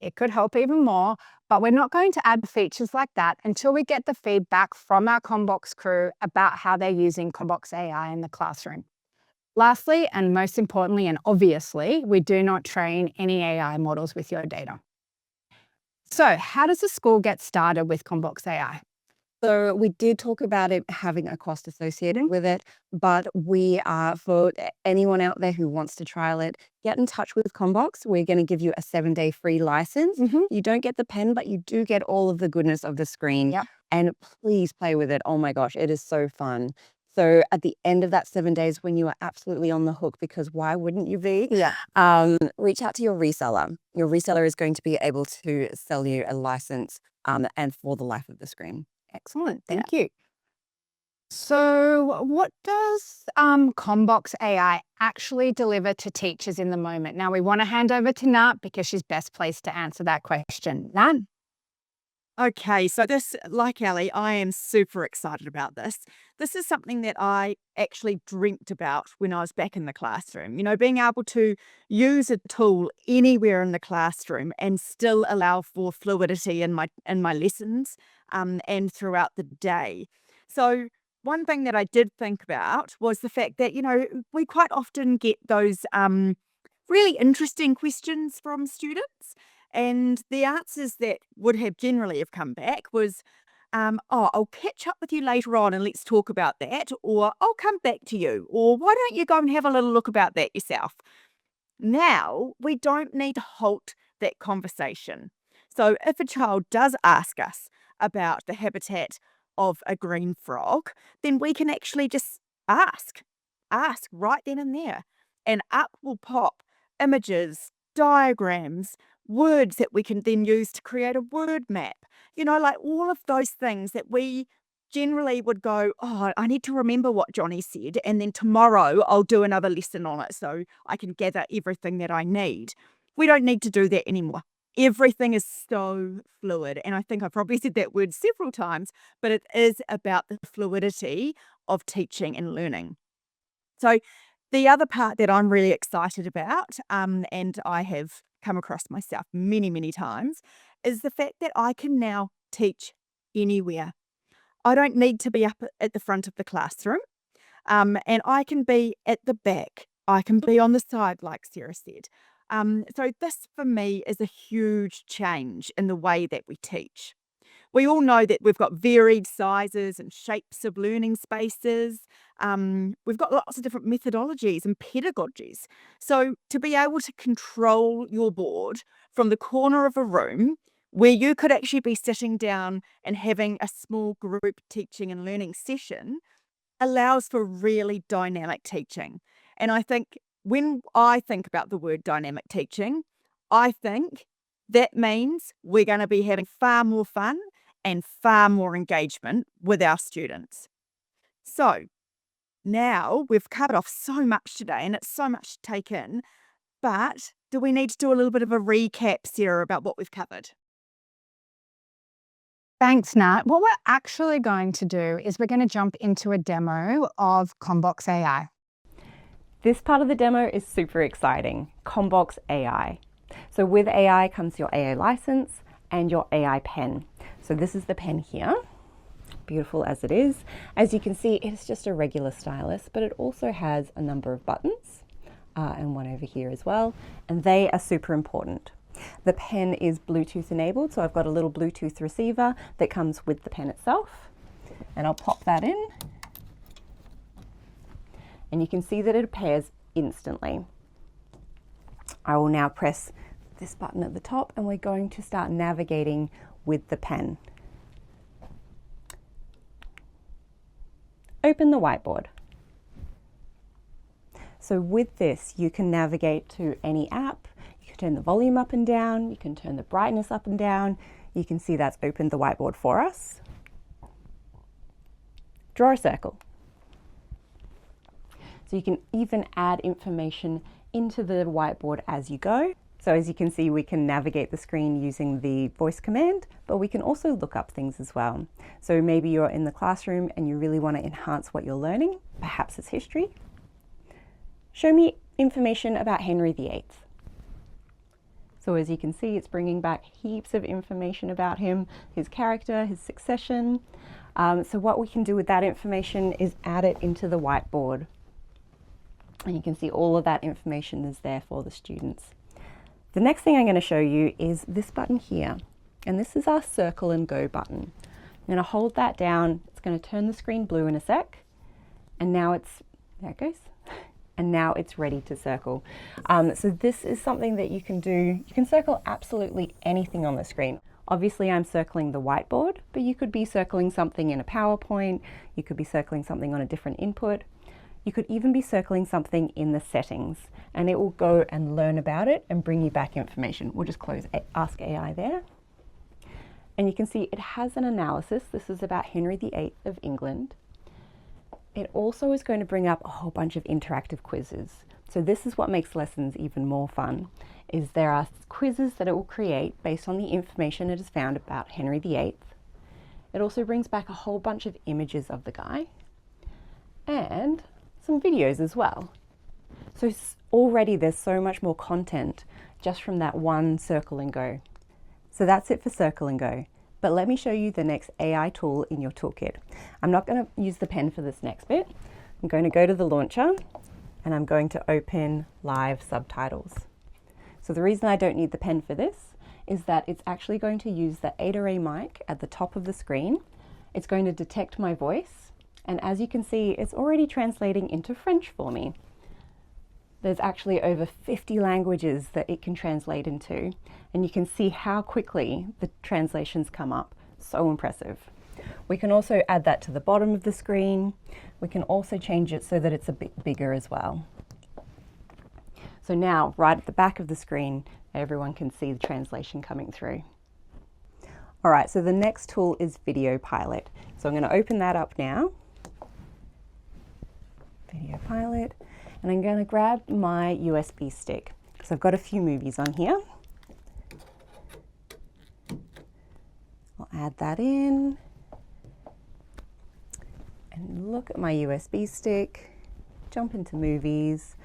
It could help even more, but we're not going to add features like that until we get the feedback from our CommBox crew about how they're using CommBox AI in the classroom. Lastly, and most importantly, and obviously, we do not train any AI models with your data. So how does the school get started with CommBox AI? So we did talk about it having a cost associated with it, but we are, for anyone out there who wants to trial it, get in touch with CommBox. We're going to give you a 7-day free license. You don't get the pen, but you do get all of the goodness of the screen. Yep. And please play with it. Oh my gosh, it is so fun. So at the end of that 7 days, when you are absolutely on the hook, because why wouldn't you be? Yeah. Reach out to your reseller. Your reseller is going to be able to sell you a license and for the life of the screen. Excellent. Thank you. So what does CommBox AI actually deliver to teachers in the moment? Now, we want to hand over to Nat because she's best placed to answer that question. Nat? Okay, so this, like Ali, I am super excited about this. This is something that I actually dreamt about when I was back in the classroom. You know, being able to use a tool anywhere in the classroom and still allow for fluidity in my lessons and throughout the day. So one thing that I did think about was the fact that, you know, we quite often get those really interesting questions from students. And the answers that would have generally have come back was, oh, I'll catch up with you later on and let's talk about that. Or I'll come back to you. Or why don't you go and have a little look about that yourself? Now we don't need to halt that conversation. So if a child does ask us about the habitat of a green frog, then we can actually just ask right then and there. And up will pop images, diagrams, words that we can then use to create a word map. You know, like all of those things that we generally would go, oh, I need to remember what Johnny said, and then tomorrow I'll do another lesson on it so I can gather everything that I need. We don't need to do that anymore. Everything is so fluid. And I think I've probably said that word several times, but it is about the fluidity of teaching and learning. So the other part that I'm really excited about, and I have come across myself many, many times, is the fact that I can now teach anywhere. I don't need to be up at the front of the classroom, and I can be at the back. I can be on the side, like Sarah said. So this, for me, is a huge change in the way that we teach. We all know that we've got varied sizes and shapes of learning spaces. We've got lots of different methodologies and pedagogies. So to be able to control your board from the corner of a room where you could actually be sitting down and having a small group teaching and learning session allows for really dynamic teaching. And I think when I think about the word dynamic teaching, I think that means we're going to be having far more fun and far more engagement with our students. So now we've covered off so much today and it's so much to take in, but do we need to do a little bit of a recap, Sarah, about what we've covered? Thanks, Nat. What we're actually going to do is we're going to jump into a demo of CommBox AI. This part of the demo is super exciting, CommBox AI. So with AI comes your AI license and your AI pen. So this is the pen here, beautiful as it is. As you can see, it's just a regular stylus, but it also has a number of buttons and one over here as well, and they are super important. The pen is Bluetooth enabled, so I've got a little Bluetooth receiver that comes with the pen itself, and I'll pop that in, and you can see that it pairs instantly. I will now press this button at the top and we're going to start navigating with the pen. Open the whiteboard. So with this, you can navigate to any app. You can turn the volume up and down. You can turn the brightness up and down. You can see that's opened the whiteboard for us. Draw a circle. So you can even add information into the whiteboard as you go. So as you can see, we can navigate the screen using the voice command, but we can also look up things as well. So maybe you're in the classroom and you really want to enhance what you're learning, perhaps it's history. Show me information about Henry VIII. So as you can see, it's bringing back heaps of information about him, his character, his succession. So what we can do with that information is add it into the whiteboard. And you can see all of that information is there for the students. The next thing I'm going to show you is this button here. And this is our circle and go button. I'm going to hold that down. It's going to turn the screen blue in a sec. And now there it goes. And now it's ready to circle. So this is something that you can do. You can circle absolutely anything on the screen. Obviously I'm circling the whiteboard, but you could be circling something in a PowerPoint. You could be circling something on a different input. You could even be circling something in the settings, and it will go and learn about it and bring you back information. We'll just close Ask AI there. And you can see it has an analysis. This is about Henry VIII of England. It also is going to bring up a whole bunch of interactive quizzes. So this is what makes lessons even more fun, is there are quizzes that it will create based on the information it has found about Henry VIII. It also brings back a whole bunch of images of the guy and some videos as well. So already there's so much more content just from that one circle and go. So that's it for circle and go. But let me show you the next AI tool in your toolkit. I'm not going to use the pen for this next bit. I'm going to go to the launcher and I'm going to open live subtitles. So the reason I don't need the pen for this is that it's actually going to use the 8-array mic at the top of the screen. It's going to detect my voice. And as you can see, it's already translating into French for me. There's actually over 50 languages that it can translate into. And you can see how quickly the translations come up. So impressive. We can also add that to the bottom of the screen. We can also change it so that it's a bit bigger as well. So now, right at the back of the screen, everyone can see the translation coming through. All right, so the next tool is Video Pilot. So I'm going to open that up now. Video Pilot, and I'm going to grab my USB stick because I've got a few movies on here. I'll add that in and look at my USB stick, jump into movies,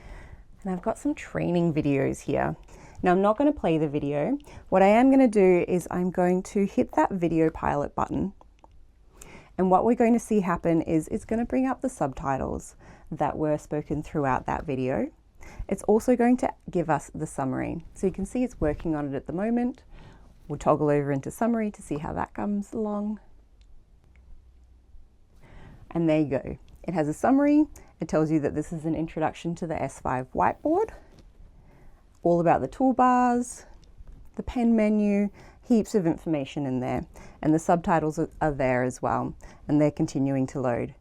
and I've got some training videos here. Now I'm not going to play the video. What I am going to do is I'm going to hit that Video Pilot button, and what we're going to see happen is it's going to bring up the subtitles that were spoken throughout that video. It's also going to give us the summary. So you can see it's working on it at the moment. We'll toggle over into summary to see how that comes along. And there you go. It has a summary. It tells you that this is an introduction to the S5 Whiteboard, all about the toolbars, the pen menu, heaps of information in there. And the subtitles are there as well, and they're continuing to load.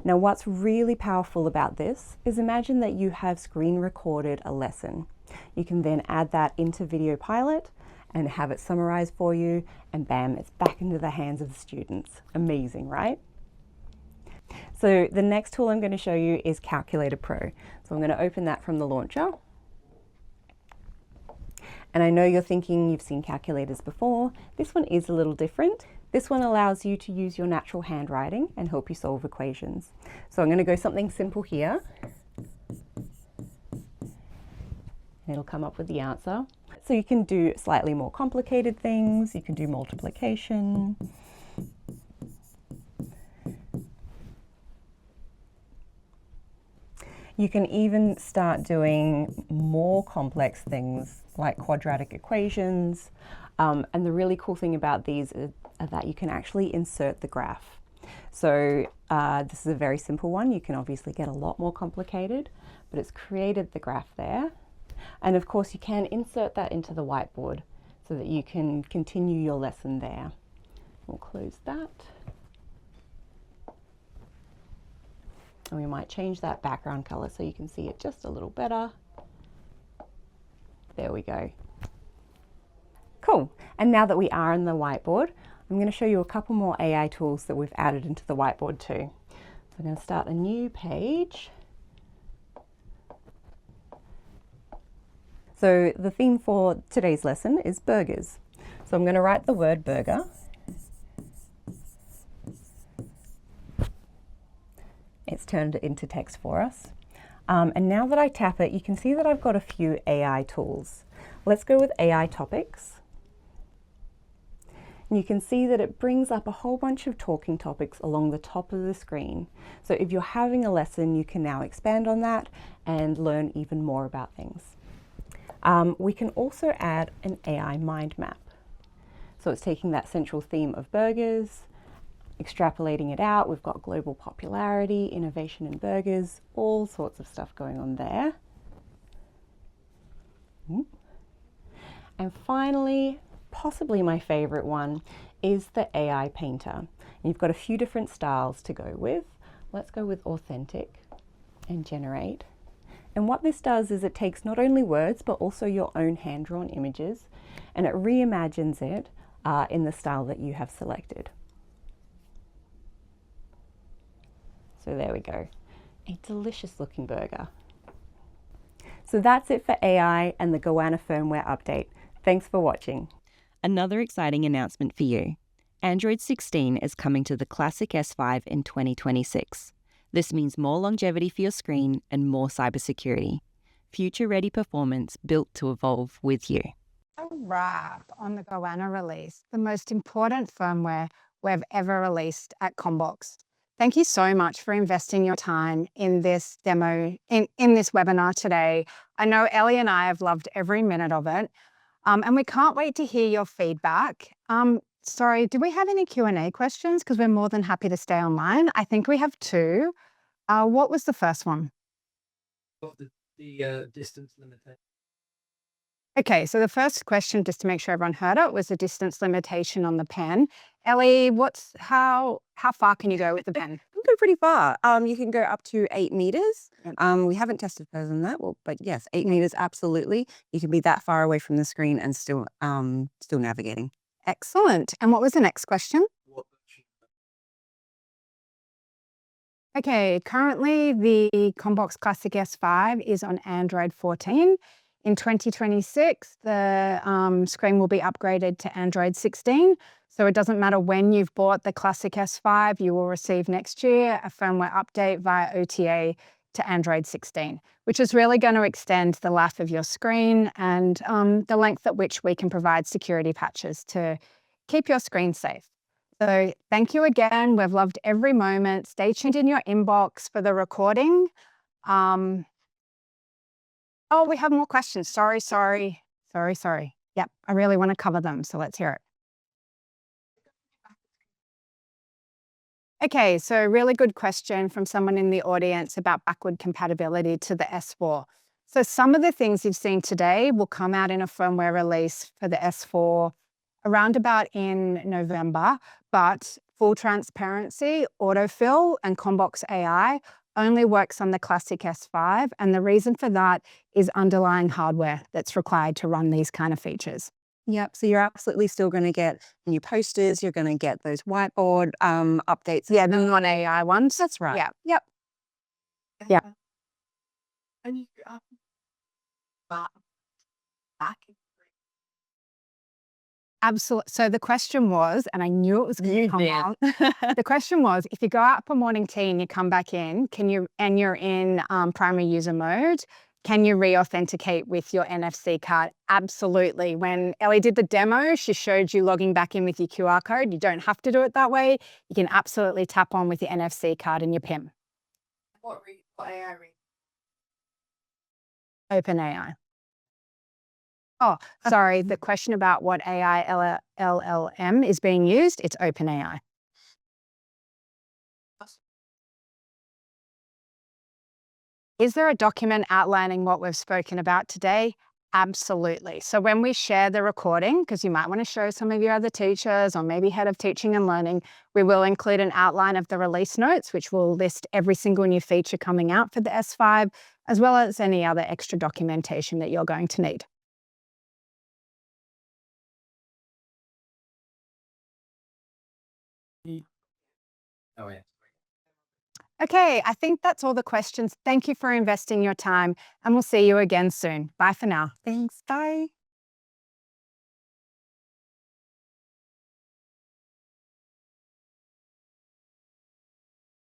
Now what's really powerful about this is imagine that you have screen recorded a lesson. You can then add that into Video Pilot and have it summarized for you, and bam, it's back into the hands of the students. Amazing, right? So the next tool I'm going to show you is Calculator Pro. So I'm going to open that from the launcher. And I know you're thinking you've seen calculators before. This one is a little different. This one allows you to use your natural handwriting and help you solve equations. So I'm going to go something simple here. And it'll come up with the answer. So you can do slightly more complicated things. You can do multiplication. You can even start doing more complex things like quadratic equations. And the really cool thing about these is that you can actually insert the graph. So this is a very simple one. You can obviously get a lot more complicated, but it's created the graph there. And of course you can insert that into the whiteboard so that you can continue your lesson there. We'll close that. And we might change that background color so you can see it just a little better. There we go. Cool. And now that we are in the whiteboard, I'm going to show you a couple more AI tools that we've added into the whiteboard too. So I'm going to start a new page. So the theme for today's lesson is burgers. So I'm going to write the word burger. It's turned it into text for us. And now that I tap it, you can see that I've got a few AI tools. Let's go with AI topics. And you can see that it brings up a whole bunch of talking topics along the top of the screen. So if you're having a lesson, you can now expand on that and learn even more about things. We can also add an AI mind map. So it's taking that central theme of burgers, extrapolating it out. We've got global popularity, innovation in burgers, all sorts of stuff going on there. And finally, possibly my favorite one is the AI painter. And you've got a few different styles to go with. Let's go with authentic and generate. And what this does is it takes not only words, but also your own hand-drawn images, and it reimagines it in the style that you have selected. So there we go, a delicious looking burger. So that's it for AI and the Goanna Firmware update. Thanks for watching. Another exciting announcement for you. Android 16 is coming to the Classic S5 in 2026. This means more longevity for your screen and more cybersecurity. Future-ready performance built to evolve with you. A wrap on the Goanna release, the most important firmware we've ever released at CommBox. Thank you so much for investing your time in this demo, in this webinar today. I know Ellie and I have loved every minute of it, and we can't wait to hear your feedback. Sorry, do we have any Q&A questions? Because we're more than happy to stay online. I think we have two. What was the first one? The distance limitation. Okay, so the first question, just to make sure everyone heard it, was the distance limitation on the pen. Ellie, how far can you go with the pen? You can go pretty far. You can go up to 8 meters. We haven't tested further than that, but yes, 8 meters, absolutely. You can be that far away from the screen and still navigating. Excellent. And what was the next question? Okay, currently the CommBox Classic S5 is on Android 14. In 2026, the screen will be upgraded to Android 16. So it doesn't matter when you've bought the Classic S5, you will receive next year a firmware update via OTA to Android 16, which is really going to extend the life of your screen and the length at which we can provide security patches to keep your screen safe. So thank you again. We've loved every moment. Stay tuned in your inbox for the recording. Oh, we have more questions. Sorry. Yep, I really want to cover them, so let's hear it. Okay, so really good question from someone in the audience about backward compatibility to the S4. So some of the things you've seen today will come out in a firmware release for the S4 around about in November, but full transparency, AutoFill and CommBox AI only works on the Classic S5, and the reason for that is underlying hardware that's required to run these kind of features. Yep, so you're absolutely still going to get new posters, you're going to get those whiteboard updates. Yeah, the non-AI ones. That's right. Yeah, yep. Yeah. And you back. Absolutely. So the question was, and I knew it was going to come out. The question was, if you go out for morning tea and you come back in, and you're in primary user mode, can you re-authenticate with your NFC card? Absolutely. When Ellie did the demo, she showed you logging back in with your QR code. You don't have to do it that way. You can absolutely tap on with your NFC card and your PIN. What AI read? OpenAI. Oh, sorry. The question about what AI LLM is being used, it's OpenAI. Is there a document outlining what we've spoken about today? Absolutely. So when we share the recording, because you might want to show some of your other teachers or maybe head of teaching and learning, we will include an outline of the release notes, which will list every single new feature coming out for the S5, as well as any other extra documentation that you're going to need. Oh, yeah. Okay, I think that's all the questions. Thank you for investing your time, and we'll see you again soon. Bye for now. Thanks. Bye.